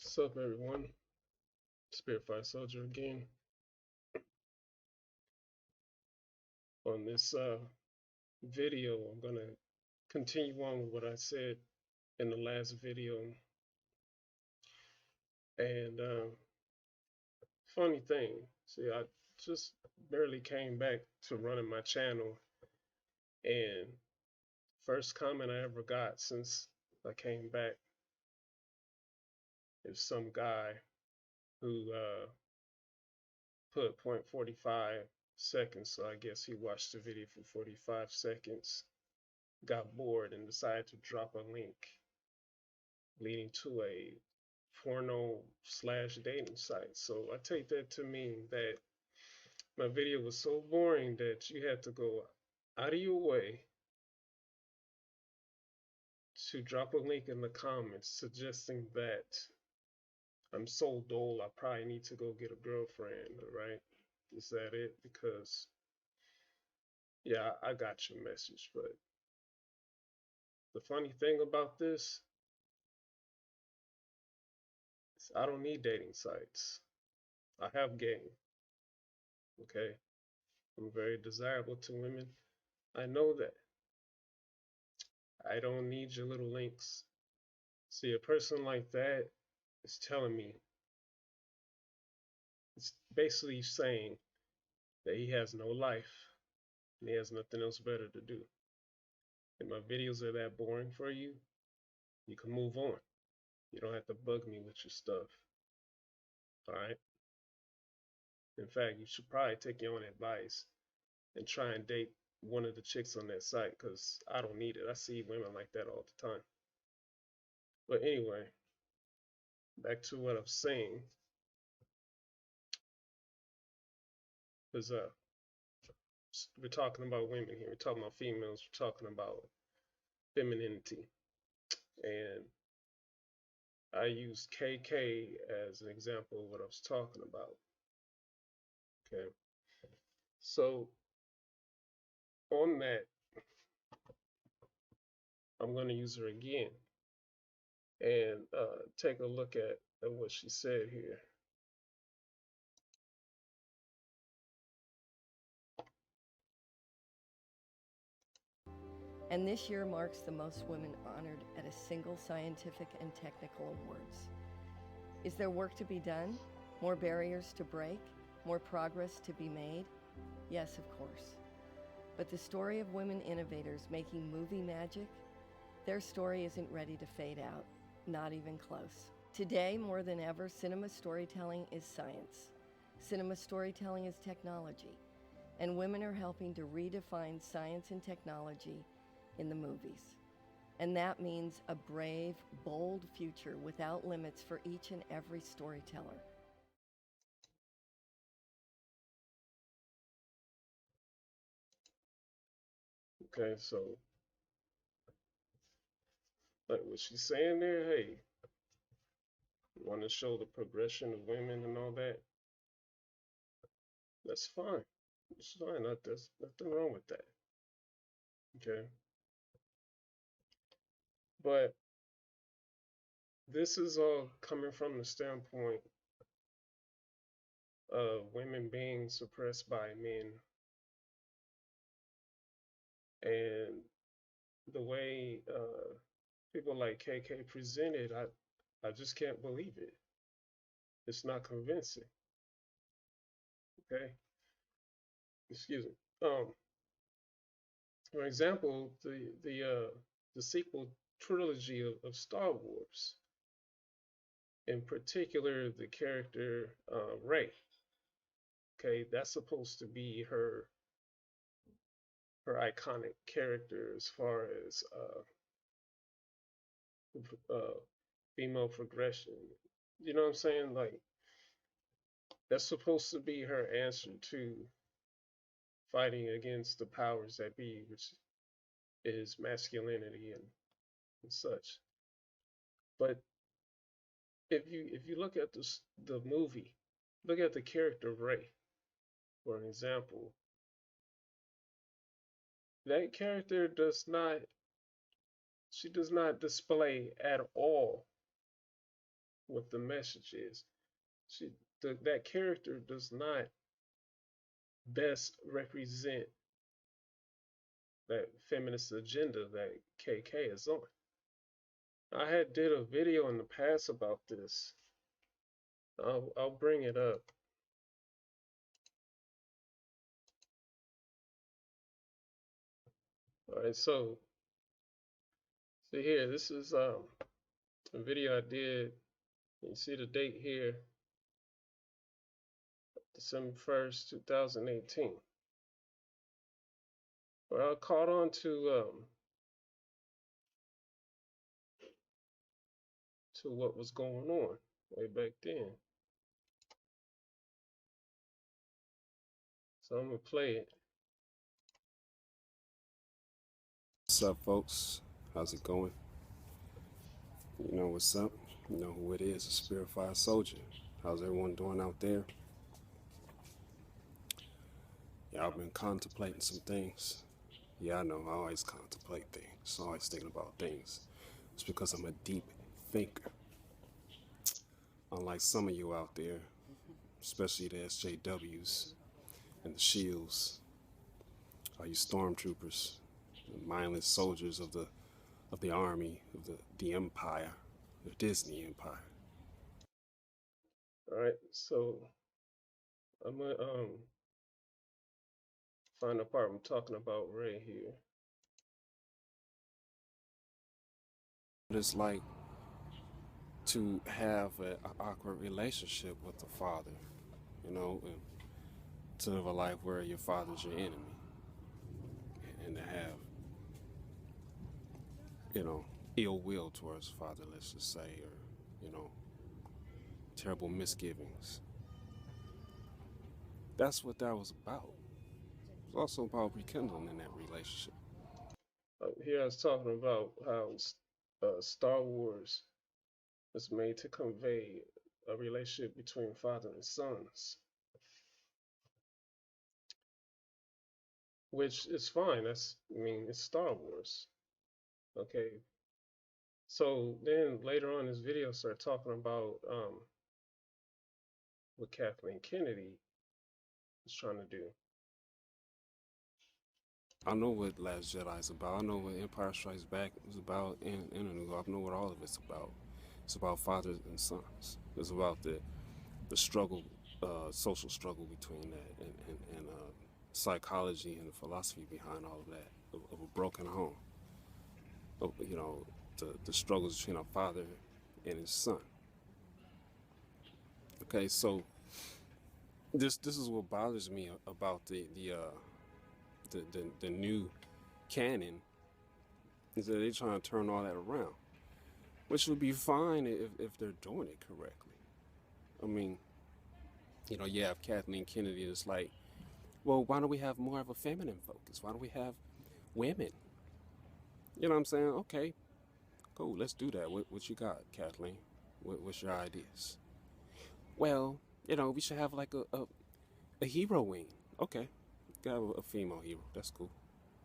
What's up, everyone? Spirit Fire Soldier again. On this video, I'm going to continue on with what I said in the last video. And funny thing, see, I just barely came back to running my channel. And first comment I ever got since I came back is some guy who put 0.45 seconds. So I guess he watched the video for 45 seconds, got bored, and decided to drop a link leading to a porno/dating site. So I take that to mean that my video was so boring that you had to go out of your way to drop a link in the comments suggesting that I'm so dull, I probably need to go get a girlfriend, right? Is that it? Because, yeah, I got your message, but the funny thing about this is I don't need dating sites. I have game, okay? I'm very desirable to women. I know that. I don't need your little links. See, a person like that is telling me, it's basically saying that he has no life and he has nothing else better to do. If my videos are that boring for you, you can move on. You don't have to bug me with your stuff. All right? In fact, you should probably take your own advice and try and date one of the chicks on that site, because I don't need it. I see women like that all the time. But anyway, back to what I'm saying. Because we're talking about women here. We're talking about females. We're talking about femininity. And I used KK as an example of what I was talking about. Okay. So on that, I'm going to use her again and take a look at what she said here. And this year marks the most women honored at a single scientific and technical awards. Is there work to be done? More barriers to break? More progress to be made? Yes, of course. But the story of women innovators making movie magic, their story isn't ready to fade out, not even close. Today, more than ever, cinema storytelling is science. Cinema storytelling is technology. And women are helping to redefine science and technology in the movies. And that means a brave, bold future without limits for each and every storyteller. Okay, so like what she's saying there, hey, you want to show the progression of women and all that? That's fine. It's fine. There's nothing wrong with that. Okay. But this is all coming from the standpoint of women being suppressed by men. And the way people like KK present it, I just can't believe it. It's not convincing. Okay. Excuse me. For example, the sequel trilogy of Star Wars, in particular the character Rey. Okay, that's supposed to be her iconic character as far as female progression. You know what I'm saying? Like, that's supposed to be her answer to fighting against the powers that be, which is masculinity and such. But if you look at the movie, look at the character Rey, for an example. That character does not display at all what the message is. That character does not best represent that feminist agenda that KK is on. I had did a video in the past about this. I'll bring it up. All right, so see here, this is a video I did. You see the date here, December 1st, 2018. Well, I caught on to what was going on way back then. So I'm gonna play it. What's up, folks? How's it going? You know what's up? You know who it is, a Spirified Soldier. How's everyone doing out there? Yeah, I've been contemplating some things. Yeah, I know, I always contemplate things, always thinking about things. It's because I'm a deep thinker. Unlike some of you out there, especially the SJWs and the SHIELDs, all you stormtroopers, the mindless soldiers of the army, of the empire, the Disney empire. All right, so I'm gonna find the part I'm talking about right here. What it's like to have an awkward relationship with the father, you know, and to live a life where your father's your enemy, and to have, you know, ill will towards the father, let's just say, or, you know, terrible misgivings. That's what that was about. It was also about rekindling in that relationship. Here I was talking about how Star Wars was made to convey a relationship between father and sons, which is fine. I mean, it's Star Wars. Okay. So then later on in this video, I started talking about what Kathleen Kennedy was trying to do. I know what Last Jedi is about. I know what Empire Strikes Back is about, and A New Hope. I know what all of it's about. It's about fathers and sons. It's about the struggle, social struggle between that, and psychology and the philosophy behind all of that, of a broken home. You know, the struggles between a father and his son. Okay, so this is what bothers me about the new canon, is that they're trying to turn all that around, which would be fine if they're doing it correctly. I mean, you know, you have Kathleen Kennedy, it's like, well, why don't we have more of a feminine focus? Why don't we have women? You know what I'm saying? Okay, cool, let's do that. What you got, Kathleen? What's your ideas? Well, you know, we should have like a hero wing. Okay, got a female hero. That's cool.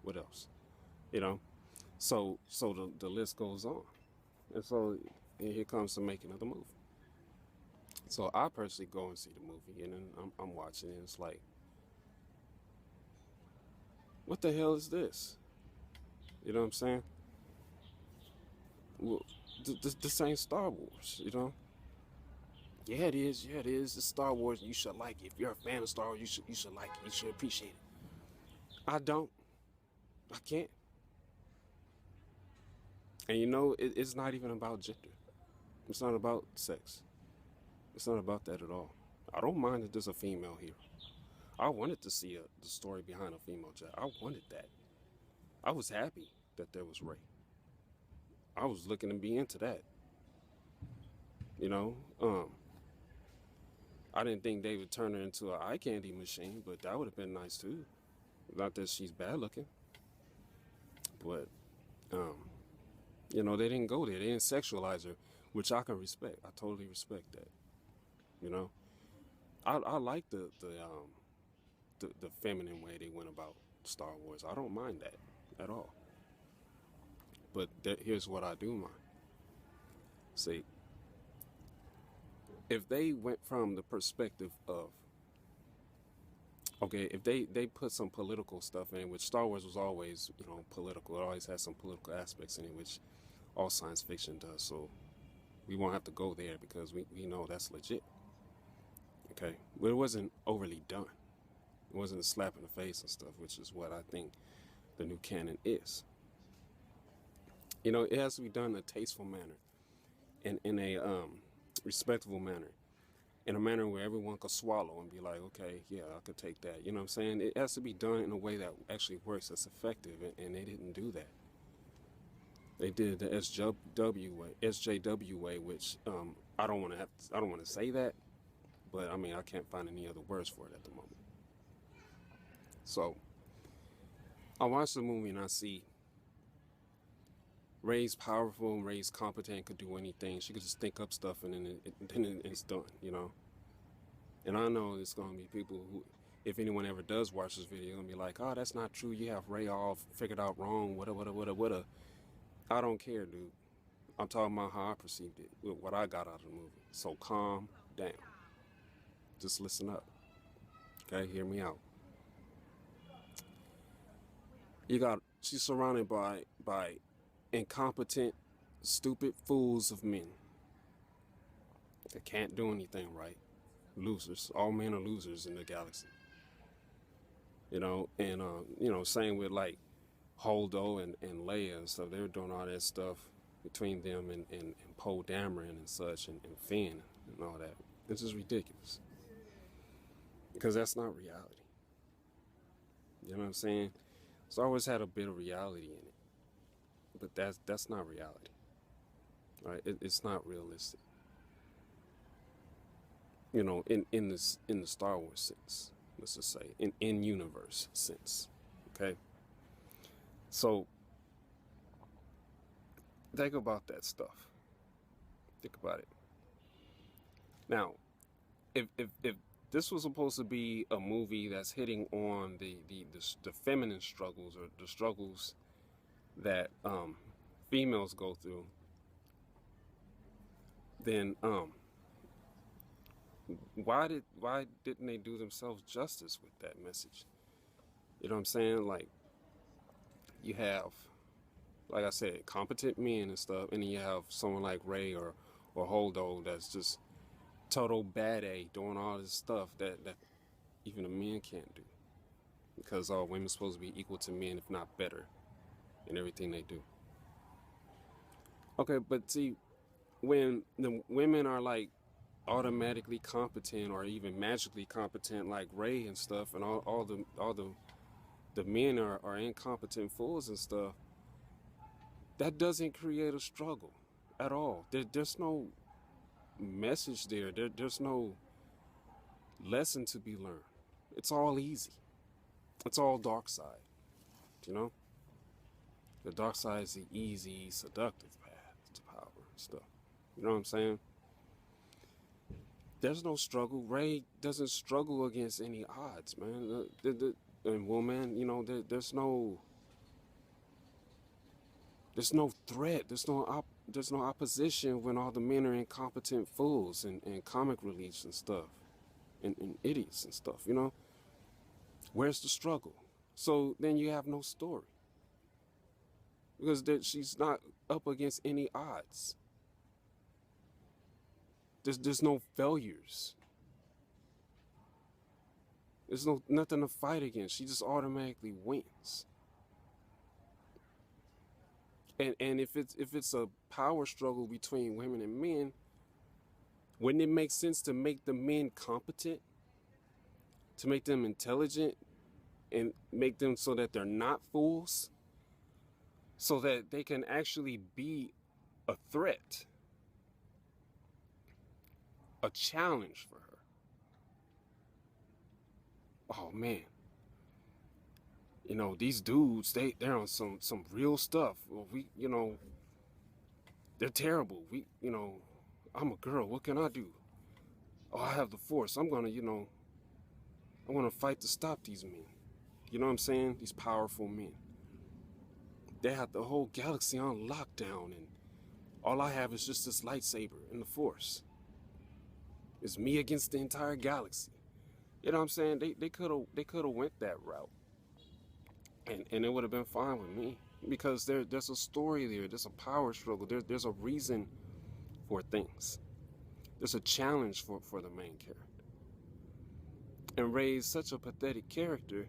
What else? You know, so the list goes on, and so and here comes the making of the movie. So I personally go and see the movie, and then I'm watching it. And it's like, what the hell is this? You know what I'm saying? Well, this ain't Star Wars, you know? Yeah, it is. Yeah, it is. It's Star Wars. You should like it. If you're a fan of Star Wars, you should like it. You should appreciate it. I don't. I can't. And you know, it's not even about gender. It's not about sex. It's not about that at all. I don't mind that there's a female hero. I wanted to see the story behind a female Jedi. I wanted that. I was happy that there was Rey. I was looking to be into that. You know, I didn't think they would turn her into an eye candy machine, but that would have been nice too. Not that she's bad looking, but you know, they didn't go there. They didn't sexualize her, which I can respect. I totally respect that. You know, I like the feminine way they went about Star Wars. I don't mind that at all. But here's what I do mind. See, if they went from the perspective of, okay, if they put some political stuff in, which Star Wars was always, political. It always has some political aspects in it, which all science fiction does. So we won't have to go there because we know that's legit. Okay, but it wasn't overly done. It wasn't a slap in the face and stuff, which is what I think the new canon is. It has to be done in a tasteful manner, in a respectable manner, in a manner where everyone could swallow and be like, okay, yeah, I could take that. You know what I'm saying? It has to be done in a way that actually works, that's effective, and they didn't do that. They did the SJW way, which I don't want to say that, but I mean I can't find any other words for it at the moment. So I watched the movie and I see Rey's powerful, Rey's competent, could do anything. She could just think up stuff and then it's done, And I know it's gonna be people who, if anyone ever does watch this video, gonna be like, oh, that's not true. You have Rey all figured out wrong. What. I don't care, dude. I'm talking about how I perceived it, with what I got out of the movie. So calm down. Just listen up. Okay, hear me out. She's surrounded by incompetent, stupid fools of men that can't do anything right. Losers. All men are losers in the galaxy. Same with like Holdo and Leia and stuff. They were doing all that stuff between them and Poe Dameron and such, and Finn and all that. This is ridiculous. Because that's not reality. You know what I'm saying? Star Wars had a bit of reality in it. But that's not reality. Right? It's not realistic. In the Star Wars sense, let's just say, in universe sense. Okay? So think about that stuff. Think about it. Now, if this was supposed to be a movie that's hitting on the feminine struggles, or the struggles that females go through, then why didn't they do themselves justice with that message? You know what I'm saying? Like, you have, like I said, competent men and stuff, and then you have someone like Rey or Holdo that's just total bad A, doing all this stuff that even the men can't do, because all women are supposed to be equal to men, if not better, in everything they do. Okay, but see, when the women are like automatically competent or even magically competent like Rey and stuff, and all the men are incompetent fools and stuff, that doesn't create a struggle at all. There's no message there. There's no lesson to be learned. It's all easy. It's all dark side, The dark side is the easy, seductive path to power and stuff. You know what I'm saying? There's no struggle. Rey doesn't struggle against any odds, man. And woman, there's no threat. There's no opposition when all the men are incompetent fools and comic reliefs and stuff, and idiots and stuff. Where's the struggle? So then you have no story, because she's not up against any odds. There's no failures. There's nothing to fight against. She just automatically wins. And if it's a power struggle between women and men, wouldn't it make sense to make the men competent, to make them intelligent, and make them so that they're not fools, so that they can actually be a threat, a challenge for her? Oh man, these dudes, they're on some real stuff. Well, they're terrible. I'm a girl. What can I do? Oh, I have the force. I'm gonna fight to stop these men. You know what I'm saying? These powerful men. They have the whole galaxy on lockdown, and all I have is just this lightsaber and the force. It's me against the entire galaxy. You know what I'm saying? They could have went that route, and it would have been fine with me because there's a story there. There's a power struggle. There's a reason for things. There's a challenge for the main character. And raise such a pathetic character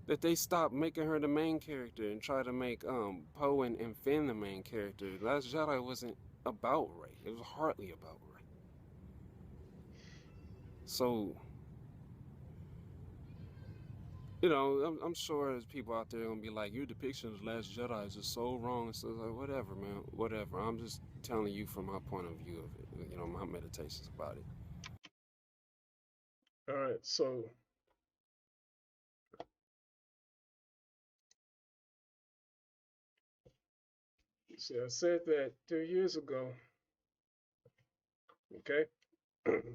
that they stopped making her the main character and try to make Poe and Finn the main character. Last Jedi wasn't about Rey. It was hardly about Rey. So, you know, I'm sure there's people out there gonna be like, your depiction of the Last Jedi is just so wrong. And so like, whatever, man, whatever. I'm just telling you from my point of view of it. You know, my meditations about it. All right, so see, I said that 2 years ago. Okay,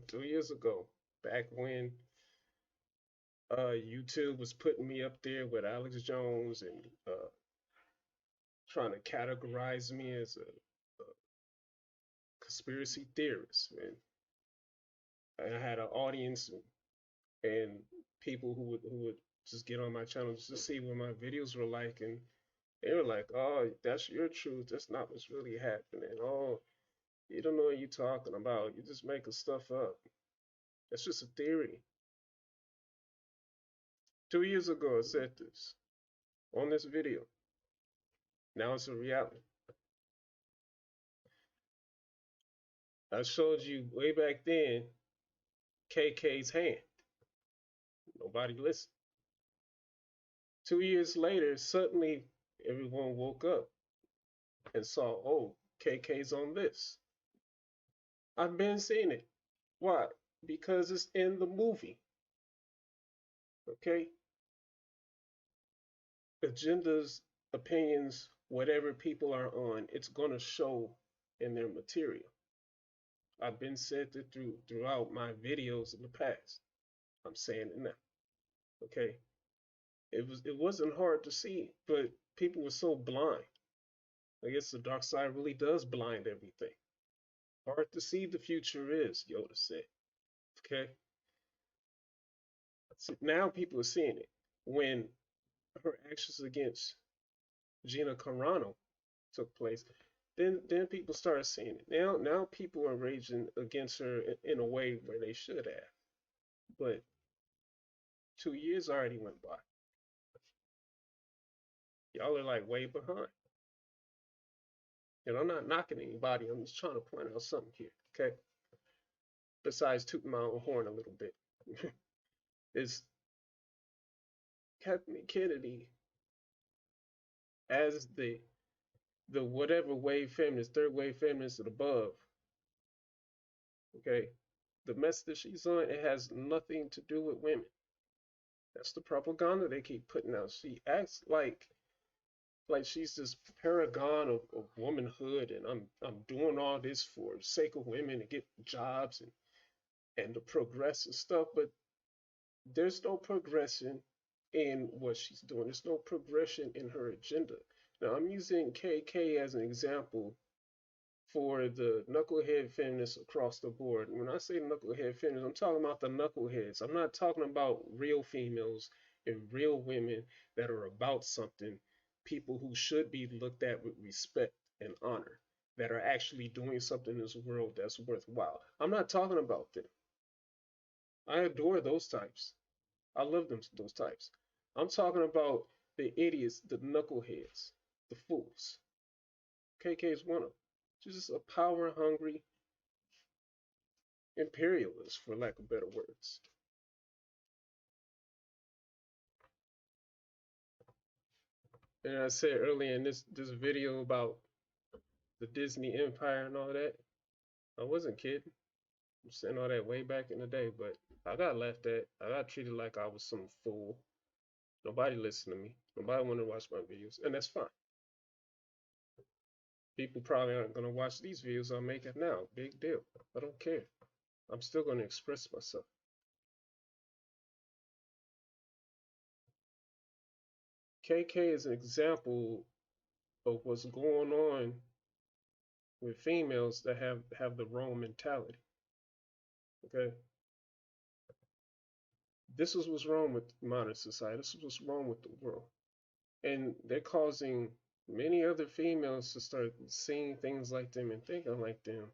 2 years ago, back when YouTube was putting me up there with Alex Jones and trying to categorize me as a conspiracy theorist, man. And I had an audience and people who would just get on my channel just to see what my videos were like, and they were like, "Oh, that's your truth. That's not what's really happening. Oh, you don't know what you're talking about. You're just making stuff up. That's just a theory." 2 years ago, I said this on this video. Now it's a reality. I showed you way back then KK's hand. Nobody listened. 2 years later, suddenly everyone woke up and saw, oh, KK's on this. I've been seeing it. Why? Because it's in the movie. Okay? Agendas, opinions, whatever people are on, it's going to show in their material. I've been said that throughout my videos in the past. I'm saying it now. Okay? It wasn't hard to see, but people were so blind. I guess the dark side really does blind everything. Hard to see the future is, Yoda said. Okay? So now people are seeing it. When her actions against Gina Carano took place, then people started seeing it. Now people are raging against her in a way where they should have. But 2 years already went by. Y'all are like way behind. And I'm not knocking anybody. I'm just trying to point out something here. Okay? Besides tooting my own horn a little bit. is Kathleen Kennedy as the whatever wave feminist, third wave feminist and above, okay, the mess that she's on, it has nothing to do with women. That's the propaganda they keep putting out. She acts like she's this paragon of womanhood, and I'm doing all this for the sake of women to get jobs and to progress and stuff, but there's no progression in what she's doing. There's no progression in her agenda. Now, I'm using KK as an example for the knucklehead feminists across the board. When I say knucklehead feminists, I'm talking about the knuckleheads. I'm not talking about real females and real women that are about something, people who should be looked at with respect and honor, that are actually doing something in this world that's worthwhile. I'm not talking about them. I adore those types. I love those types. I'm talking about the idiots, the knuckleheads, the fools. KK is one of them. She's just a power hungry imperialist, for lack of better words. And I said earlier in this video about the Disney Empire and all that, I wasn't kidding. I'm saying all that way back in the day, but I got laughed at. I got treated like I was some fool. Nobody listened to me. Nobody wanted to watch my videos, and that's fine. People probably aren't going to watch these videos I'm making now. Big deal. I don't care. I'm still going to express myself. KK is an example of what's going on with females that have the wrong mentality. Okay, this is what's wrong with modern society. This is what's wrong with the world, and they're causing many other females to start seeing things like them and thinking like them,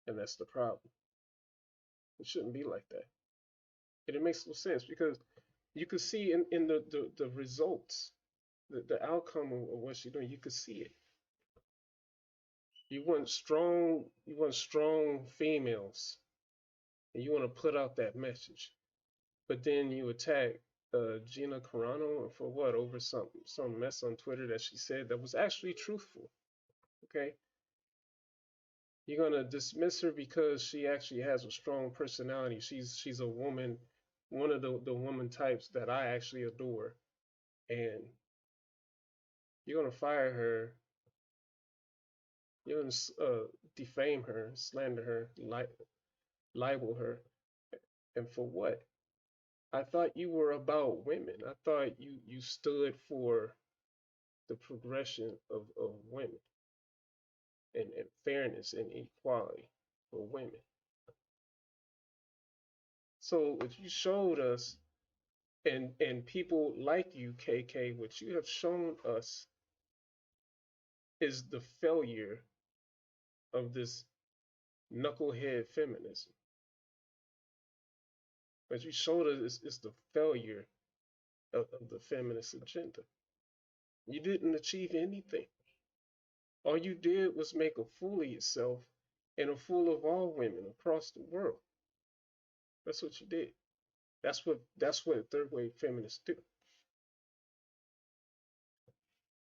and that's the problem. It shouldn't be like that. And it makes no sense because you could see in the results, the outcome of what you're doing, you could see it. You want strong females, and you want to put out that message. But then you attack Gina Carano for what? Over some mess on Twitter that she said that was actually truthful. Okay, you're gonna dismiss her because she actually has a strong personality. She's a woman, one of the woman types that I actually adore, and you're gonna fire her. You're gonna defame her, slander her, libel her, and for what? I thought you were about women. I thought you stood for the progression of women and fairness and equality for women. So what you showed us, and people like you, KK, what you have shown us is the failure of this knucklehead feminism. What you showed us is the failure of the feminist agenda. You didn't achieve anything. All you did was make a fool of yourself and a fool of all women across the world. That's what you did. That's what third wave feminists do.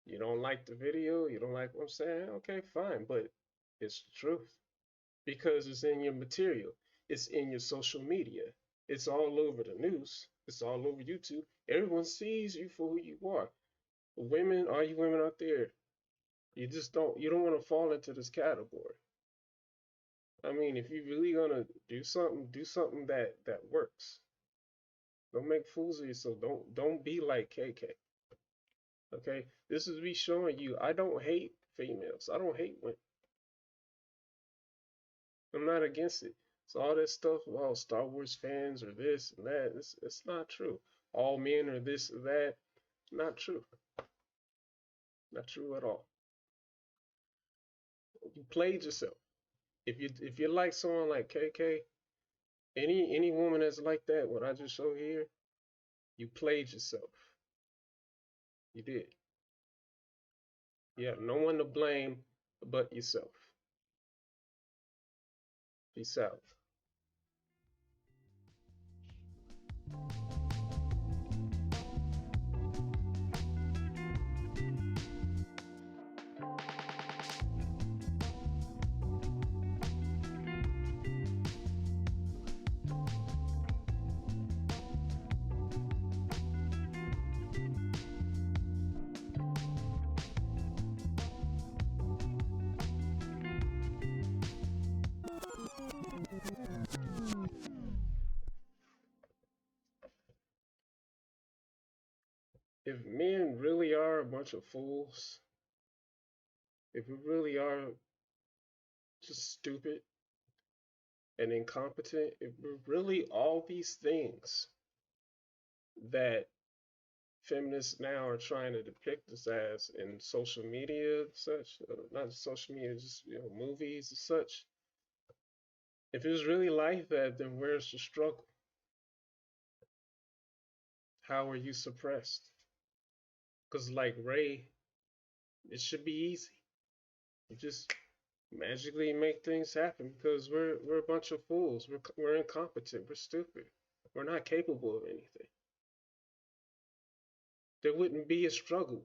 You don't like the video, you don't like what I'm saying, okay, fine, but it's the truth. Because it's in your material, it's in your social media, it's all over the news, it's all over YouTube. Everyone sees you for who you are. Women, all you women out there, you don't want to fall into this category. I mean, if you're really gonna do something that works. Don't make fools of yourself. Don't be like KK. Okay, this is me showing you. I don't hate females. I don't hate women. I'm not against it. So all that stuff about Star Wars fans or this and that, it's not true. All men are this or that. Not true. Not true at all. You played yourself. If you like someone like KK, any woman that's like that, what I just showed here, you played yourself. You did. You have no one to blame but yourself. Peace out. If men really are a bunch of fools, if we really are just stupid and incompetent, if we're really all these things that feminists now are trying to depict us as in social media and such, not just social media, just movies and such. If it was really like that, then where's the struggle? How are you suppressed? Because like Ray, it should be easy. You just magically make things happen because we're a bunch of fools. We're incompetent. We're stupid. We're not capable of anything. There wouldn't be a struggle.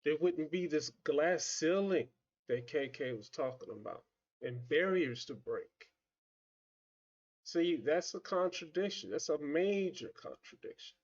There wouldn't be this glass ceiling that KK was talking about and barriers to break. See, that's a contradiction. That's a major contradiction.